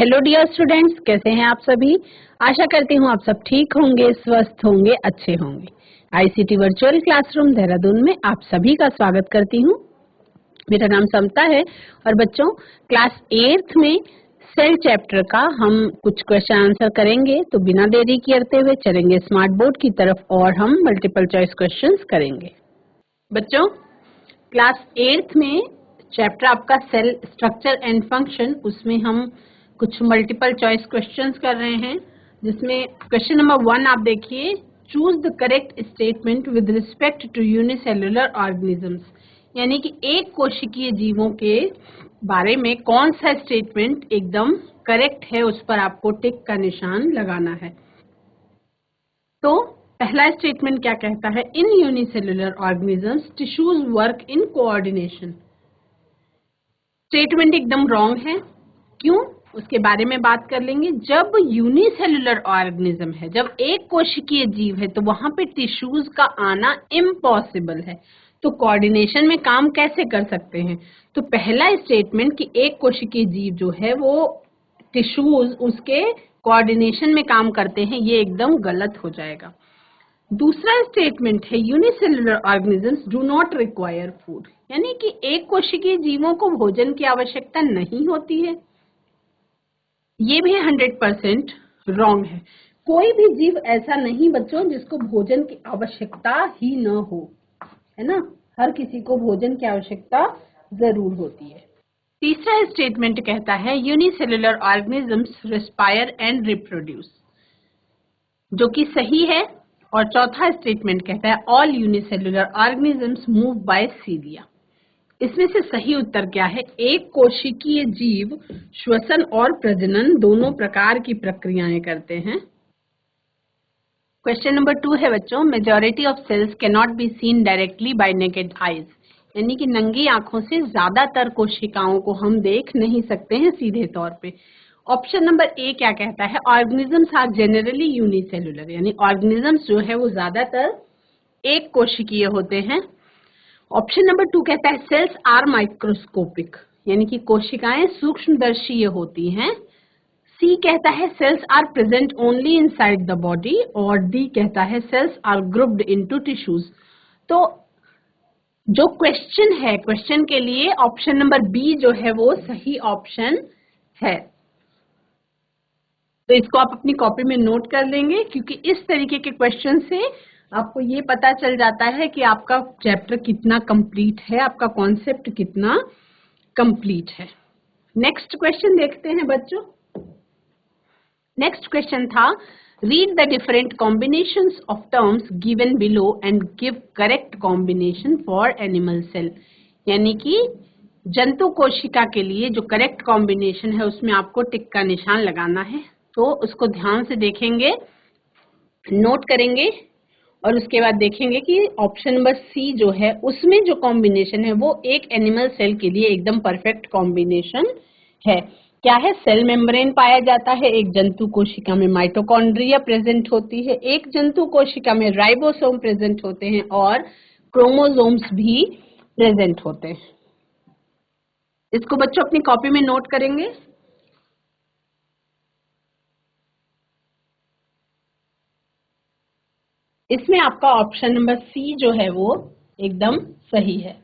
Hello dear students, कैसे हैं आप सभी। आशा करती हूँ आप सब ठीक होंगे, स्वस्थ होंगे, अच्छे होंगे। आईसीटी वर्चुअल क्लासरूम देहरादून में आप सभी का स्वागत करती हूँ। मेरा नाम समता है और बच्चों क्लास 8th में सेल चैप्टर का हम कुछ क्वेश्चन आंसर करेंगे। तो बिना देरी करते हुए चलेंगे स्मार्ट बोर्ड की तरफ और हम मल्टीपल चॉइस क्वेश्चंस करेंगे। बच्चों क्लास 8th में चैप्टर आपका सेल स्ट्रक्चर एंड फंक्शन, उसमें हम कुछ मल्टीपल चॉइस क्वेश्चंस कर रहे हैं, जिसमें क्वेश्चन नंबर 1 आप देखिए, choose the correct statement with respect to unicellular organisms. यानी कि एक कोशिकीय जीवों के बारे में कौन सा स्टेटमेंट एकदम करेक्ट है, उस पर आपको टिक का निशान लगाना है। तो पहला स्टेटमेंट क्या कहता है, in unicellular organisms tissues work in coordination. Statement एकदम रॉन्ग है। क्यों, उसके बारे में बात कर लेंगे। जब यूनिसेल्युलर ऑर्गेनिज्म है, जब एक कोशिकीय जीव है, तो वहां पे टिश्यूज का आना इम्पॉसिबल है। तो कोऑर्डिनेशन में काम कैसे कर सकते हैं। तो पहला स्टेटमेंट कि एक कोशिकीय जीव जो है वो टिश्यूज उसके कोऑर्डिनेशन में काम करते हैं, ये एकदम गलत हो जाएगा। दूसरा स्टेटमेंट है unicellular organisms do not require food. यानी कि एक कोशिकीय जीवों को भोजन की आवश्यकता नहीं होती है, ये भी 100% रॉन्ग है। कोई भी जीव ऐसा नहीं बच्चों जिसको भोजन की आवश्यकता ही न हो, है ना। हर किसी को भोजन की आवश्यकता जरूर होती है। तीसरा स्टेटमेंट कहता है unicellular organisms respire and reproduce, जो कि सही है। और चौथा स्टेटमेंट कहता है all unicellular organisms move by cilia. इसमें से सही उत्तर क्या है, एक कोशिकीय जीव श्वसन और प्रजनन दोनों प्रकार की प्रक्रियाएं करते हैं। क्वेश्चन नंबर 2 है बच्चों, majority of cells can not be seen directly by naked eyes. यानी कि नंगी आंखों से ज्यादातर कोशिकाओं को हम देख नहीं सकते हैं सीधे तौर पे। ऑप्शन नंबर ए क्या कहता है, ऑर्गेनिजम्स आर जेनरली यूनिसेल्युलर। यानी ऑर्गेनिजम्स जो है वो ज्यादातर एक कोशिकीय होते हैं। ऑप्शन नंबर 2 कहता है सेल्स आर माइक्रोस्कोपिक, यानी कि कोशिकाएं सूक्ष्मदर्शीय होती हैं। सी कहता है cells are present only inside the body. और डी कहता है cells are grouped into tissues. तो जो क्वेश्चन है, क्वेश्चन के लिए ऑप्शन नंबर बी जो है वो सही ऑप्शन है। तो इसको आप अपनी कॉपी में नोट कर लेंगे, क्योंकि इस तरीके के क्वेश्चन से आपको ये पता चल जाता है कि आपका चैप्टर कितना कंप्लीट है, आपका कॉन्सेप्ट कितना कंप्लीट है। नेक्स्ट क्वेश्चन देखते हैं बच्चों। नेक्स्ट क्वेश्चन था read the different combinations of terms given below and give correct combination for animal cell. यानी कि जंतु कोशिका के लिए जो करेक्ट कॉम्बिनेशन है उसमें आपको टिक का निशान लगाना है। तो उसको ध्यान से देखेंगे, नोट करेंगे और उसके बाद देखेंगे कि ऑप्शन नंबर सी जो है उसमें जो कॉम्बिनेशन है वो एक एनिमल सेल के लिए एकदम परफेक्ट कॉम्बिनेशन है। क्या है, सेल मेम्ब्रेन पाया जाता है, एक जंतु कोशिका में माइटोकॉन्ड्रिया प्रेजेंट होती है, एक जंतु कोशिका में राइबोसोम प्रेजेंट होते हैं और क्रोमोसोम्स भी प्रेजेंट होते हैं। इसको बच्चों अपनी कॉपी में नोट करेंगे। इसमें आपका ऑप्शन नंबर सी जो है वो एकदम सही है।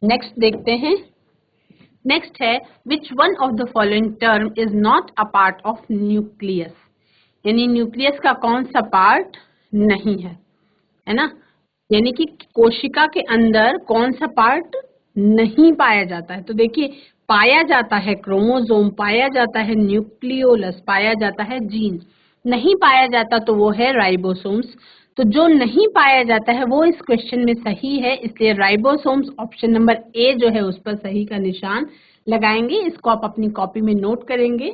नेक्स्ट देखते हैं। नेक्स्ट है which one of the following term is not a part of nucleus. यानी न्यूक्लियस का कौन सा पार्ट नहीं है, है ना। यानी कि कोशिका के अंदर कौन सा पार्ट नहीं पाया जाता है। तो देखिए, पाया जाता है क्रोमोसोम, पाया जाता है न्यूक्लियोलस, पाया जाता है जीन। नहीं पाया जाता तो वो है राइबोसोम्स। तो जो नहीं पाया जाता है वो इस क्वेश्चन में सही है, इसलिए राइबोसोम्स ऑप्शन नंबर ए जो है उस पर सही का निशान लगाएंगे। इसको आप अपनी कॉपी में नोट करेंगे।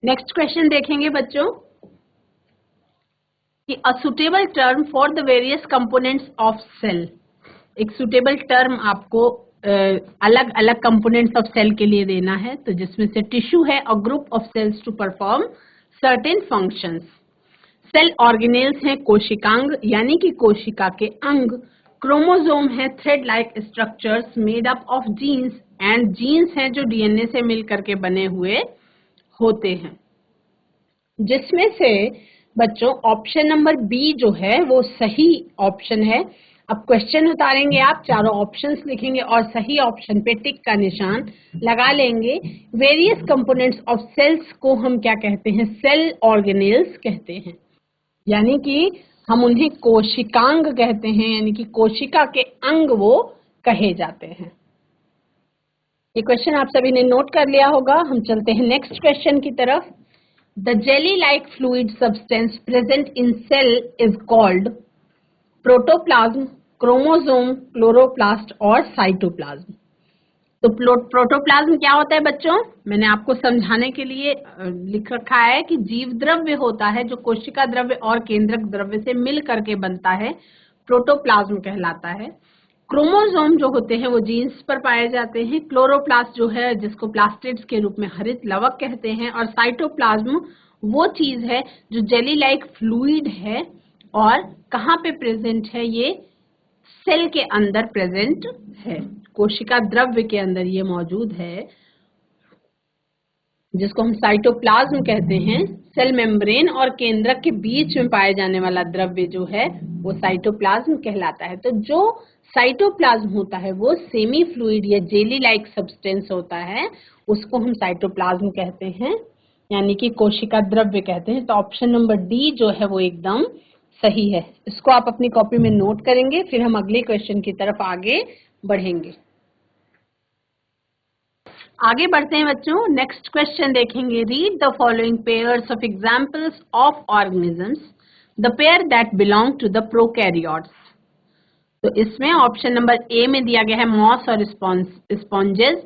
नेक्स्ट क्वेश्चन देखेंगे बच्चों कि a suitable term for the various components of cell. एक सुटेबल टर्म आपको अलग अलग कंपोनेंट्स ऑफ सेल के लिए देना है। तो जिसमें से टिश्यू है, a group of cells to perform certain functions. Cell organelles हैं कोशिकांग, यानी कि कोशिका के अंग। क्रोमोसोम है thread like structures made up of genes, and genes हैं जो डीएनए से मिल करके बने हुए होते हैं, जिसमें से बच्चों ऑप्शन नंबर बी जो है वो सही ऑप्शन है। अब क्वेश्चन उतारेंगे, आप चारों ऑप्शंस लिखेंगे और सही ऑप्शन पे टिक का निशान लगा लेंगे। वेरियस कंपोनेंट्स ऑफ सेल्स को हम क्या कहते हैं? सेल ऑर्गेनेल्स कहते हैं, यानी कि हम उन्हें कोशिकांग कहते हैं, यानी कि कोशिका के अंग वो कहे जाते हैं। ये क्वेश्चन आप सभी ने नोट कर लिया होगा। हम चलते हैं नेक्स्ट क्वेश्चन की तरफ। The jelly-like fluid substance present in cell is called protoplasm, chromosome, chloroplast और cytoplasm। तो प्रोटोप्लाज्म क्या होता है बच्चों? मैंने आपको समझाने के लिए लिख रखा है कि जीव द्रव्य होता है जो कोशिका द्रव्य और केंद्रक द्रव्य से मिल करके बनता है, प्रोटोप्लाज्म कहलाता है। क्रोमोसोम जो होते हैं वो जीन्स पर पाए जाते हैं, क्लोरोप्लास्ट जो है जिसको प्लास्टिड्स के रूप में हरित लवक कहते हैं, और साइटोप्लाज्म वो चीज है जो जेली लाइक फ्लूइड है और कहाँ पे प्रेजेंट है? ये सेल के अंदर प्रेजेंट है, कोशिका द्रव्य के अंदर ये मौजूद है, जिसको हम साइटोप्लाज्म कहते हैं। सेल मेम्ब्रेन और केंद्रक के बीच में पाए जाने वाला द्रव्य जो है वो साइटोप्लाज्म कहलाता है। तो जो साइटोप्लाज्म होता है वो सेमी फ्लूइड या जेली लाइक सब्सटेंस होता है, उसको हम साइटोप्लाज्म कहते हैं, यानी कि कोशिका द्रव्य कहते हैं। तो ऑप्शन नंबर डी जो है वो एकदम सही है। इसको आप अपनी कॉपी में नोट करेंगे, फिर हम अगले क्वेश्चन की तरफ आगे बढ़ेंगे। आगे बढ़ते हैं बच्चों, नेक्स्ट क्वेश्चन देखेंगे। Read the following pairs of examples of organisms, the pair that belong to the prokaryotes. तो इसमें ऑप्शन नंबर ए में दिया गया है मॉस और स्पॉन्जेस,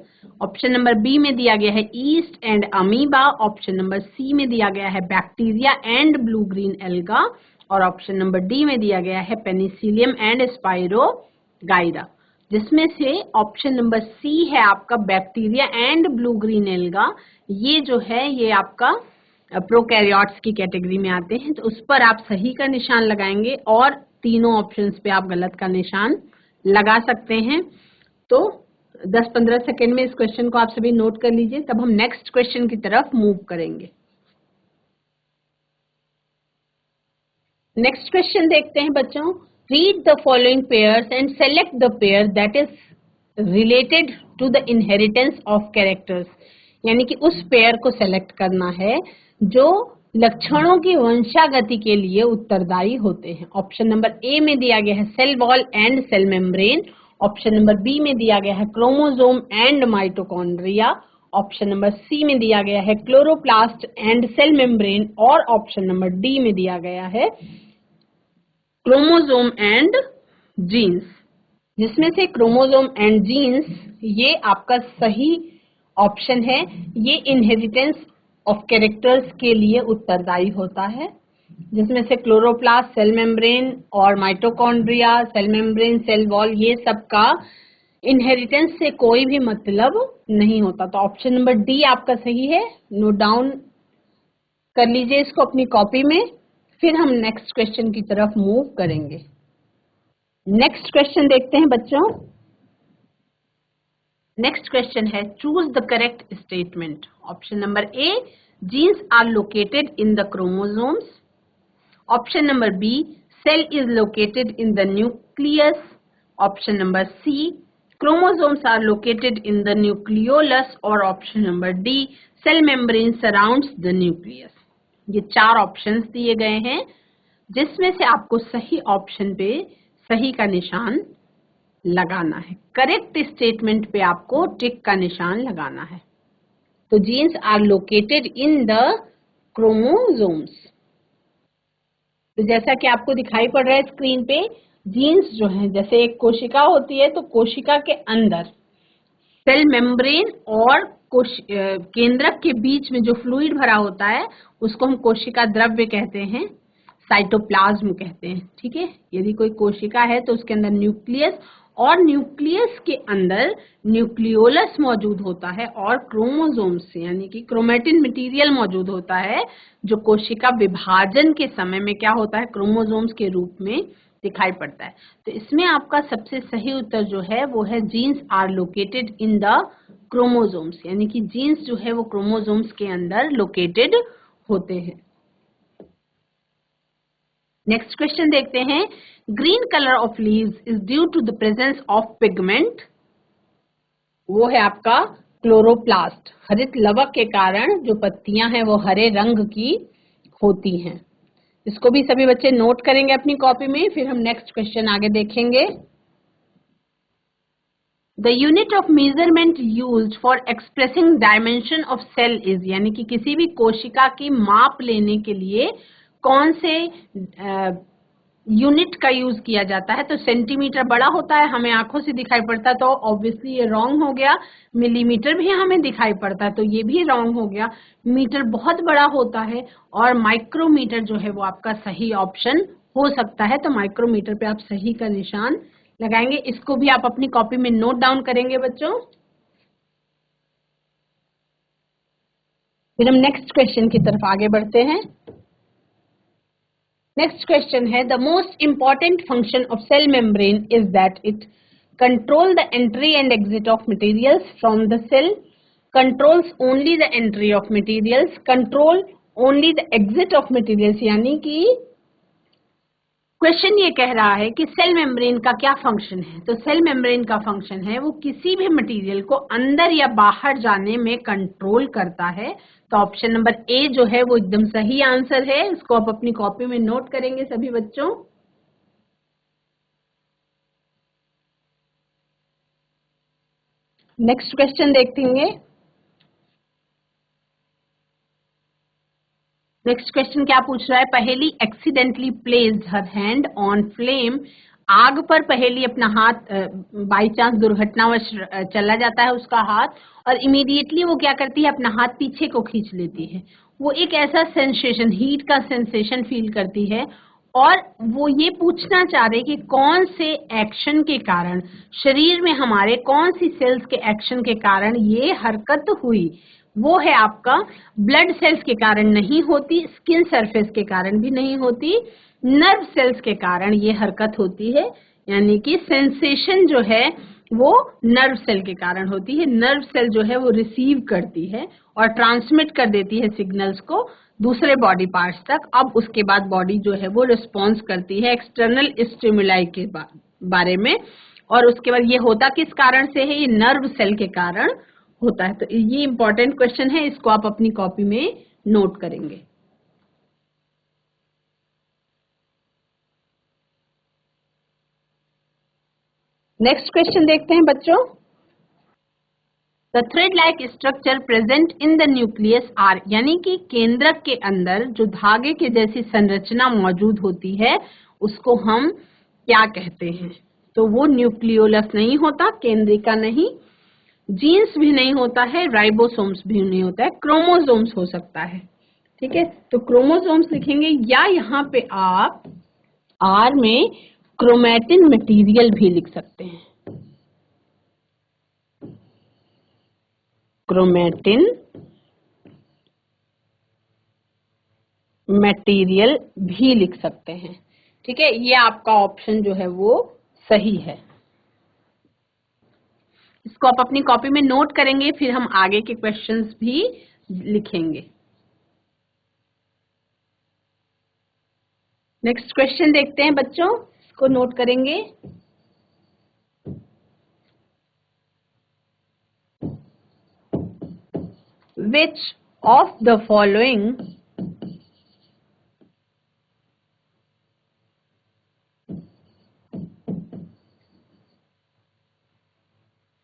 ऑप्शन नंबर बी में दिया गया है yeast and amoeba, option number C में दिया गया है bacteria and blue green alga, और ऑप्शन नंबर डी में दिया गया है पेनिसिलियम एंड स्पाइरोगाइरा, जिसमें से ऑप्शन नंबर सी है आपका bacteria and blue green alga. ये जो है ये आपका प्रोकैरियोट्स की कैटेगरी में आते हैं, तो उस पर आप सही का निशान लगाएंगे और तीनों ऑप्शंस पे आप गलत का निशान लगा सकते हैं। तो 10-15 सेकेंड में इस क्वेश्चन को आप सभी नोट कर लीजिए, तब हम नेक्स्ट क्वेश्चन की तरफ मूव करेंगे। नेक्स्ट क्वेश्चन देखते हैं बच्चों। Read the following pairs and select the pair that is related to the inheritance of characters, यानी कि उस पेयर को सेलेक्ट करना है जो लक्षणों की वंशागति के लिए उत्तरदायी होते हैं। ऑप्शन नंबर ए में दिया गया है cell wall and cell membrane, option number B में दिया गया है chromosome and mitochondria, option number C में दिया गया है क्लोरोप्लास्ट एंड सेल मेम्ब्रेन, और ऑप्शन नंबर डी में दिया गया है क्रोमोसोम एंड जीन्स। जिसमें से क्रोमोसोम एंड जीन्स ये आपका सही ऑप्शन है, ये इनहेरिटेंस ऑफ कैरेक्टर्स के लिए उत्तरदायी होता है, जिसमें से क्लोरोप्लास्ट, सेल मेम्ब्रेन और mitochondria, cell membrane, cell wall, ये सब का इनहेरिटेंस से कोई भी मतलब नहीं होता। तो ऑप्शन नंबर डी आपका सही है। नोट डाउन कर लीजिए इसको अपनी कॉपी में, फिर हम नेक्स्ट क्वेश्चन की तरफ मूव करेंगे। नेक्स्ट क्वेश्चन देखते हैं बच्चों। नेक्स्ट क्वेश्चन है choose the correct statement. Option number A, genes are located in the chromosomes, option number B, cell is located in the nucleus, option number C, chromosomes are located in the nucleolus, और option number D, cell membrane surrounds the nucleus. ये 4 options दिए गए हैं, जिसमें से आपको सही option पे सही का निशान लगाना है। करेक्ट स्टेटमेंट पे आपको टिक का निशान लगाना है। तो genes are located in the chromosomes. तो जैसा कि आपको दिखाई पड़ रहा है स्क्रीन पे, जीन्स जो है जैसे एक कोशिका होती है, तो कोशिका के अंदर सेल मेम्ब्रेन और केंद्रक के बीच में जो फ्लूइड भरा होता है उसको हम कोशिका द्रव्य कहते हैं, साइटोप्लाज्म कहते हैं। ठीक है, यदि कोई कोशिका है तो उसके अंदर न्यूक्लियस, और न्यूक्लियस के अंदर न्यूक्लियोलस मौजूद होता है, और क्रोमोसोम्स यानी कि क्रोमेटिन मटेरियल मौजूद होता है, जो कोशिका विभाजन के समय में क्या होता है, क्रोमोसोम्स के रूप में दिखाई पड़ता है। तो इसमें आपका सबसे सही उत्तर जो है वो है genes are located in the chromosomes, यानी कि जीन्स जो है वो क्रोमोसोम्स के अंदर लोकेटेड होते हैं। नेक्स्ट क्वेश्चन देखते हैं, green colour of leaves is due to the presence of pigment. वो है आपका क्लोरोप्लास्ट, हरित लवक के कारण जो पत्तियां हैं वो हरे रंग की होती हैं। इसको भी सभी बच्चे नोट करेंगे अपनी कॉपी में, फिर हम नेक्स्ट क्वेश्चन आगे देखेंगे। The unit of measurement used for expressing dimension of cell is, यानी कि किसी भी कोशिका की माप लेने के लिए कौन से यूनिट का यूज किया जाता है। तो सेंटीमीटर बड़ा होता है, हमें आंखों से दिखाई पड़ता है, तो ऑब्वियसली ये रॉन्ग हो गया। मिलीमीटर भी हमें दिखाई पड़ता है, तो ये भी रॉन्ग हो गया। मीटर बहुत बड़ा होता है, और माइक्रोमीटर जो है वो आपका सही ऑप्शन हो सकता है। तो माइक्रोमीटर पे आप सही का निशान लगाएंगे। इसको भी आप अपनी कॉपी में नोट डाउन करेंगे बच्चों। फिर हम नेक्स्ट क्वेश्चन की तरफ आगे बढ़ते हैं। नेक्स्ट क्वेश्चन है, the most important function of cell membrane is that it control the entry and exit of materials from the cell, controls only the entry of materials, control only the exit of materials. यानी कि question ये कह रहा है कि cell membrane का क्या function है। तो सेल मेम्ब्रेन का फंक्शन है वो किसी भी मटेरियल को अंदर या बाहर जाने में कंट्रोल करता है। तो ऑप्शन नंबर ए जो है वो एकदम सही आंसर है। इसको आप अपनी कॉपी में नोट करेंगे सभी बच्चों। नेक्स्ट क्वेश्चन देखेंगे। नेक्स्ट क्वेश्चन क्या पूछ रहा है, पहेली accidentally placed her hand on flame. आग पर पहेली अपना हाथ बाई चांस दुर्घटनावश चला जाता है उसका हाथ, और इमीडिएटली वो क्या करती है, अपना हाथ पीछे को खींच लेती है। वो एक ऐसा सेंसेशन, हीट का सेंसेशन फील करती है, और वो ये पूछना चाह रहे कि कौन से एक्शन के कारण, शरीर में हमारे कौन सी सेल्स के एक्शन के कारण ये हरकत हुई। वो है आपका ब्लड सेल्स के कारण नहीं होती, स्किन सरफेस के कारण भी नहीं होती, नर्व सेल्स के कारण ये हरकत होती है। यानी कि सेंसेशन जो है वो नर्व सेल के कारण होती है। नर्व सेल जो है वो रिसीव करती है और ट्रांसमिट कर देती है सिग्नल्स को दूसरे बॉडी पार्ट्स तक। अब उसके बाद बॉडी जो है वो रिस्पॉन्स करती है एक्सटर्नल स्टिमुलाई के बारे में, और उसके बाद ये होता किस कारण से है, ये नर्व सेल के कारण होता है। तो ये इंपॉर्टेंट क्वेश्चन है, इसको आप अपनी कॉपी में नोट करेंगे। नेक्स्ट क्वेश्चन देखते हैं बच्चों। The thread like structure present in the nucleus are, यानी कि केंद्रक के अंदर जो धागे के जैसी संरचना मौजूद होती है उसको हम क्या कहते हैं। तो वो न्यूक्लियोलस नहीं होता, केंद्रिका नहीं, जीन्स भी नहीं होता है, राइबोसोम्स भी नहीं होता है, क्रोमोसोम्स हो सकता है। ठीक है, तो क्रोमोसोम्स लिखेंगे, या यहाँ पे आप आर में क्रोमैटिन मटेरियल भी लिख सकते हैं। क्रोमैटिन मटेरियल भी लिख सकते हैं। ठीक है, ये आपका ऑप्शन जो है वो सही है। इसको आप अपनी कॉपी में नोट करेंगे, फिर हम आगे के क्वेश्चंस भी लिखेंगे। नेक्स्ट क्वेश्चन देखते हैं बच्चों, इसको नोट करेंगे। Which of the following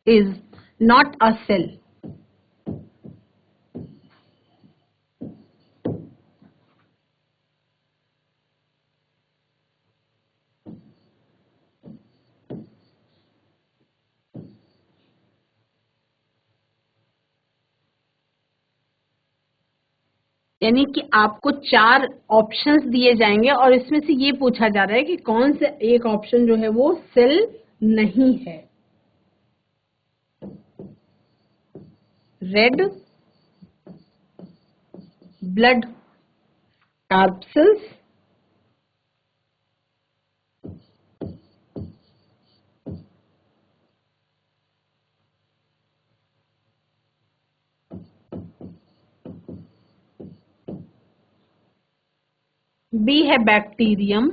is not a cell? यानी कि आपको 4 ऑप्शंस दिए जाएंगे और इसमें से ये पूछा जा रहा है कि कौन से एक ऑप्शन जो है वो सेल नहीं है। रेड ब्लड कार्पसेल्स, बी है बैक्टीरियम,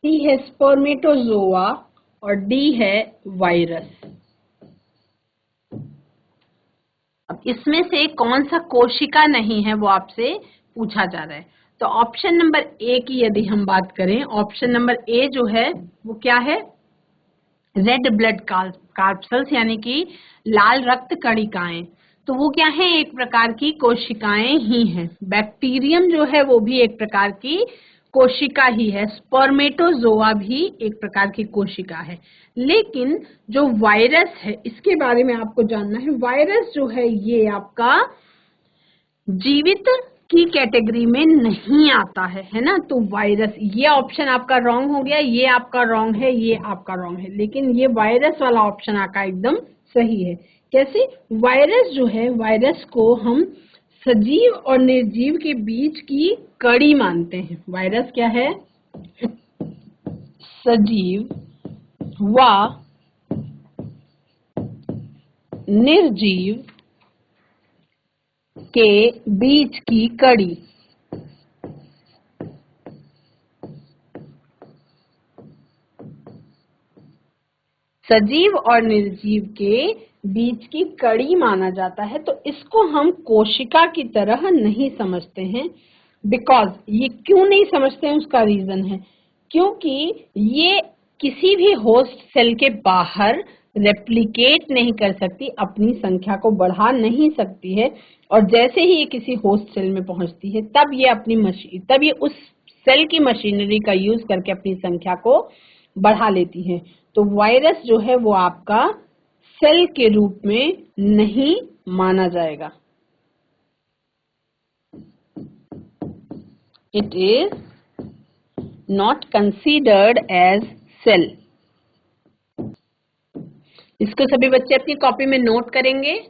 सी है स्पर्मेटोजोआ और डी है वायरस। अब इसमें से कौन सा कोशिका नहीं है वो आपसे पूछा जा रहा है। तो ऑप्शन नंबर ए की यदि हम बात करें, ऑप्शन नंबर ए जो है वो क्या है, रेड ब्लड कार्पल्स यानी कि लाल रक्त कणिकाएं। तो वो क्या है, एक प्रकार की कोशिकाएं ही हैं। बैक्टीरियम जो है वो भी एक प्रकार की कोशिका ही है, स्पर्मेटोजोआ भी एक प्रकार की कोशिका है। लेकिन जो वायरस है इसके बारे में आपको जानना है। वायरस जो है ये आपका जीवित की कैटेगरी में नहीं आता है ना। तो वायरस, ये ऑप्शन आपका रॉन्ग हो गया, ये आपका रॉन्ग है, ये आपका रॉन्ग है, लेकिन ये वायरस वाला ऑप्शन आपका एकदम सही है। कैसे? वायरस जो है, वायरस को हम सजीव और निर्जीव के बीच की कड़ी मानते हैं। वायरस क्या है? सजीव व निर्जीव के बीच की कड़ी। सजीव और निर्जीव के बीच की कड़ी माना जाता है। तो इसको हम कोशिका की तरह नहीं समझते हैं। बिकॉज ये क्यों नहीं समझते हैं, उसका रीजन है क्योंकि ये किसी भी होस्ट सेल के बाहर रेप्लिकेट नहीं कर सकती, अपनी संख्या को बढ़ा नहीं सकती है। और जैसे ही ये किसी होस्ट सेल में पहुंचती है तब ये उस सेल की मशीनरी का यूज करके अपनी संख्या को बढ़ा लेती है। तो वायरस जो है वो आपका सेल के रूप में नहीं माना जाएगा। It is not considered as cell. इसको सभी बच्चे अपनी कॉपी में नोट करेंगे।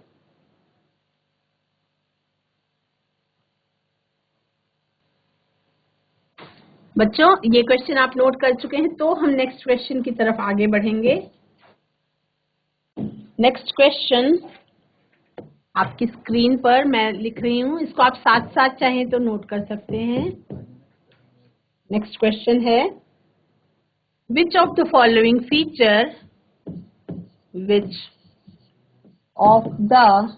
बच्चों ये क्वेश्चन आप नोट कर चुके हैं, तो हम नेक्स्ट क्वेश्चन की तरफ आगे बढ़ेंगे। नेक्स्ट क्वेश्चन आपकी स्क्रीन पर मैं लिख रही हूं, इसको आप साथ साथ चाहें तो नोट कर सकते हैं। नेक्स्ट क्वेश्चन है, which of the following feature which of the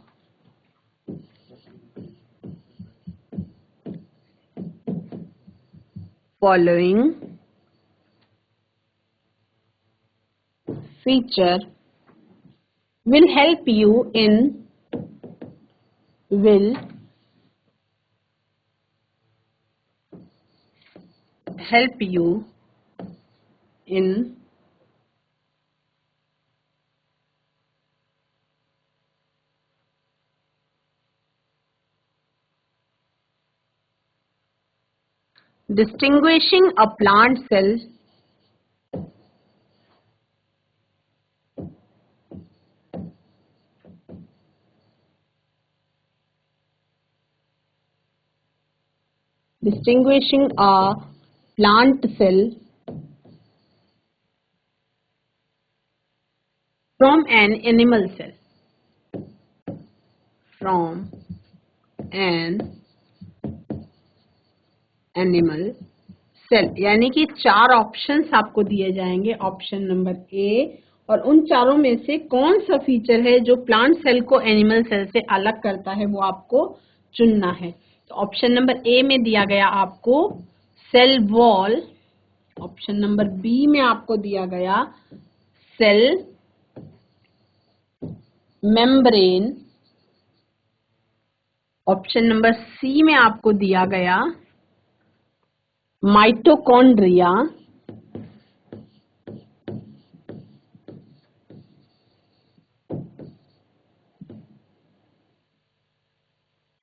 following feature will help you in distinguishing a plant cell from an animal cell, from an animal cell। यानी कि 4 ऑप्शंस आपको दिए जाएंगे, ऑप्शन नंबर ए, और उन चारों में से कौन सा फीचर है जो प्लांट सेल को एनिमल सेल से अलग करता है वो आपको चुनना है। तो ऑप्शन नंबर ए में दिया गया आपको cell wall, option number B में आपको दिया गया cell membrane, option number C में आपको दिया गया माइटोकॉन्ड्रिया,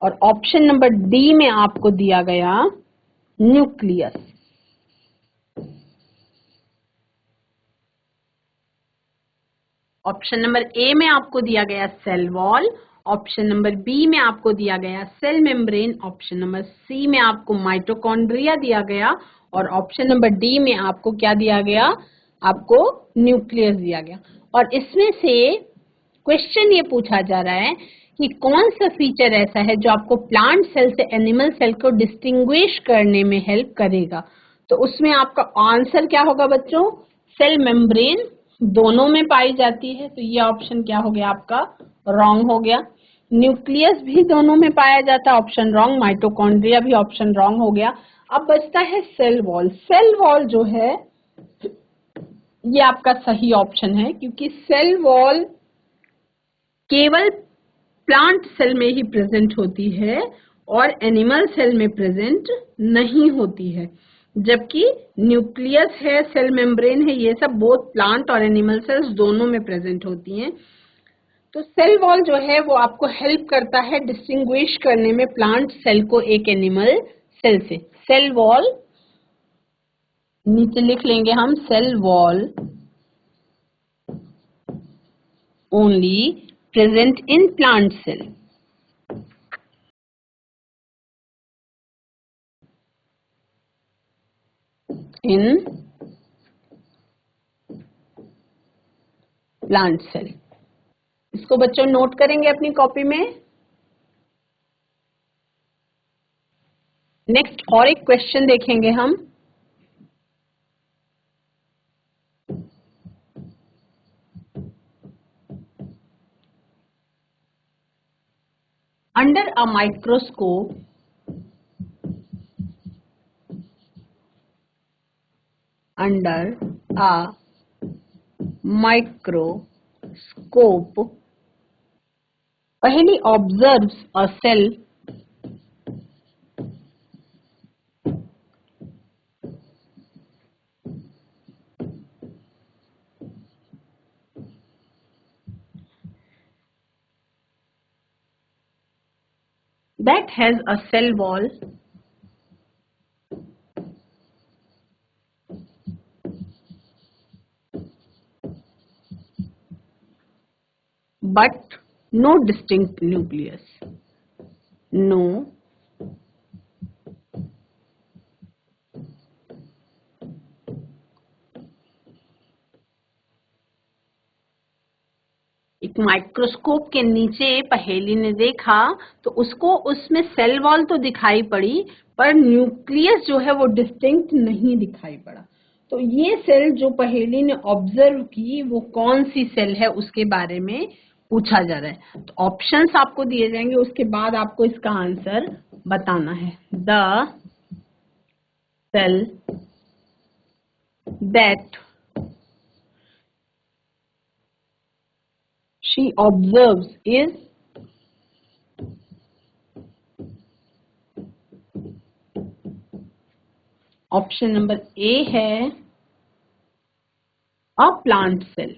और ऑप्शन नंबर डी में आपको दिया गया न्यूक्लियस। ऑप्शन नंबर ए में आपको दिया गया cell wall, option number B में आपको दिया गया cell membrane, option number C में आपको माइटोकॉन्ड्रिया दिया गया और ऑप्शन नंबर डी में आपको क्या दिया गया, आपको न्यूक्लियस दिया गया। और इसमें से क्वेश्चन ये पूछा जा रहा है कि कौन सा फीचर ऐसा है जो आपको प्लांट सेल से एनिमल सेल को डिस्टिंग्विश करने में हेल्प करेगा। तो उसमें आपका आंसर क्या होगा बच्चों, सेल मेम्ब्रेन दोनों में पाई जाती है, तो ये ऑप्शन क्या हो गया आपका, रॉन्ग हो गया। न्यूक्लियस भी दोनों में पाया जाता है, ऑप्शन रॉन्ग। माइटोकॉन्ड्रिया भी ऑप्शन रॉन्ग हो गया। अब बचता है सेल वॉल। सेल वॉल जो है ये आपका सही ऑप्शन है, क्योंकि सेल वॉल केवल प्लांट सेल में ही प्रेजेंट होती है और एनिमल सेल में प्रेजेंट नहीं होती है, जबकि न्यूक्लियस है, सेल मेम्ब्रेन है, ये सब बोथ प्लांट और एनिमल सेल्स दोनों में प्रेजेंट होती हैं। तो सेल वॉल जो है वो आपको हेल्प करता है डिस्टिंग्विश करने में प्लांट सेल को एक एनिमल सेल से। सेल वॉल नीचे लिख लेंगे हम, cell wall only present in plant cell. In plant cell. इसको बच्चों नोट करेंगे अपनी कॉपी में। नेक्स्ट और एक क्वेश्चन देखेंगे हम। Under a microscope, under a microscope, Paheli observes a cell that has a cell wall but no distinct nucleus. No एक माइक्रोस्कोप के नीचे पहेली ने देखा तो उसको उसमें सेल वॉल तो दिखाई पड़ी पर न्यूक्लियस जो है वो डिस्टिंक्ट नहीं दिखाई पड़ा। तो ये सेल जो पहेली ने ऑब्जर्व की वो कौन सी सेल है उसके बारे में पूछा जा रहा है। तो ऑप्शंस आपको दिए जाएंगे, उसके बाद आपको इसका आंसर बताना है। The cell that she observes is option number A है a plant cell.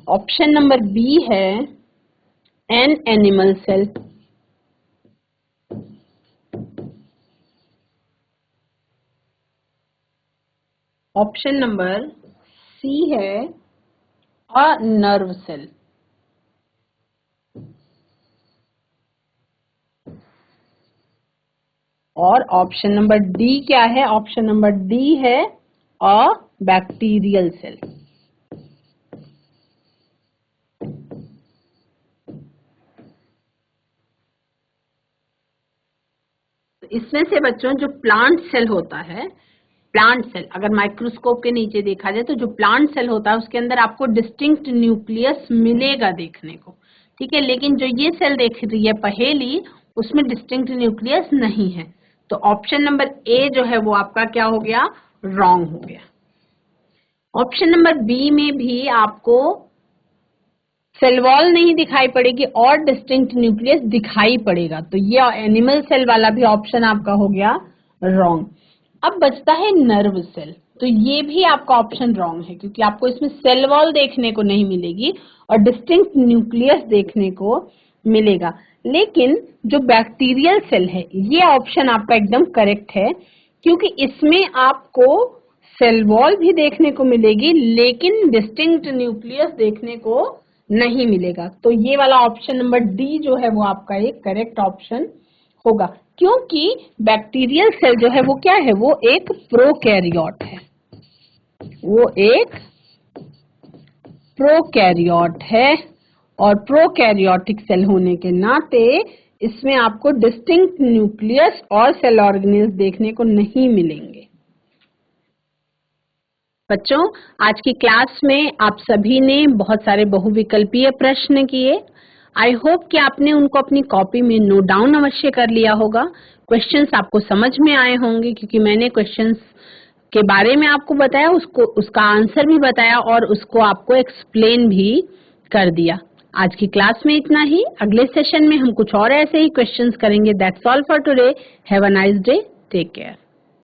Option number B है an animal cell. Option number C है अ नर्व सेल। और ऑप्शन नंबर डी क्या है, ऑप्शन नंबर डी है a bacterial cell. इसमें से बच्चों जो प्लांट सेल होता है, प्लांट सेल अगर माइक्रोस्कोप के नीचे देखा जाए तो जो प्लांट सेल होता है उसके अंदर आपको डिस्टिंक्ट न्यूक्लियस मिलेगा देखने को, ठीक है। लेकिन जो ये सेल देख रही है पहेली उसमें डिस्टिंक्ट न्यूक्लियस नहीं है। तो ऑप्शन नंबर ए जो है वो आपका क्या हो गया, रॉन्ग हो गया। ऑप्शन नंबर बी में भी आपको सेल वॉल नहीं दिखाई पड़ेगी और डिस्टिंक्ट न्यूक्लियस दिखाई पड़ेगा, तो ये एनिमल सेल वाला भी ऑप्शन आपका हो गया रॉन्ग। अब बचता है नर्व सेल, तो ये भी आपका ऑप्शन रॉन्ग है क्योंकि आपको इसमें सेल वॉल देखने को नहीं मिलेगी और डिस्टिंक्ट न्यूक्लियस देखने को मिलेगा। लेकिन जो बैक्टीरियल सेल है ये ऑप्शन आपका एकदम करेक्ट है क्योंकि इसमें आपको सेल वॉल भी देखने को मिलेगी, लेकिन डिस्टिंक्ट न्यूक्लियस देखने को नहीं मिलेगा। तो ये वाला ऑप्शन नंबर डी जो है वो आपका एक करेक्ट ऑप्शन होगा, क्योंकि बैक्टीरियल सेल जो है वो क्या है, वो एक प्रोकैरियोट है, वो एक प्रोकैरियोट है, और प्रोकैरियोटिक सेल होने के नाते इसमें आपको डिस्टिंक्ट न्यूक्लियस और सेल ऑर्गेनेल्स देखने को नहीं मिलेंगे। बच्चों, आज की क्लास में आप सभी ने बहुत सारे बहुविकल्पीय प्रश्न किए। आई होप कि आपने उनको अपनी कॉपी में नोट डाउन अवश्य कर लिया होगा। क्वेश्चंस आपको समझ में आए होंगे, क्योंकि मैंने क्वेश्चंस के बारे में आपको बताया, उसका आंसर भी बताया और उसको आपको एक्सप्लेन भी कर दिया। आज की क्लास में इतना ही। अगले सेशन में हम कुछ और ऐसे ही क्वेश्चंस करेंगे। That's all for today. Have a nice day. Take care.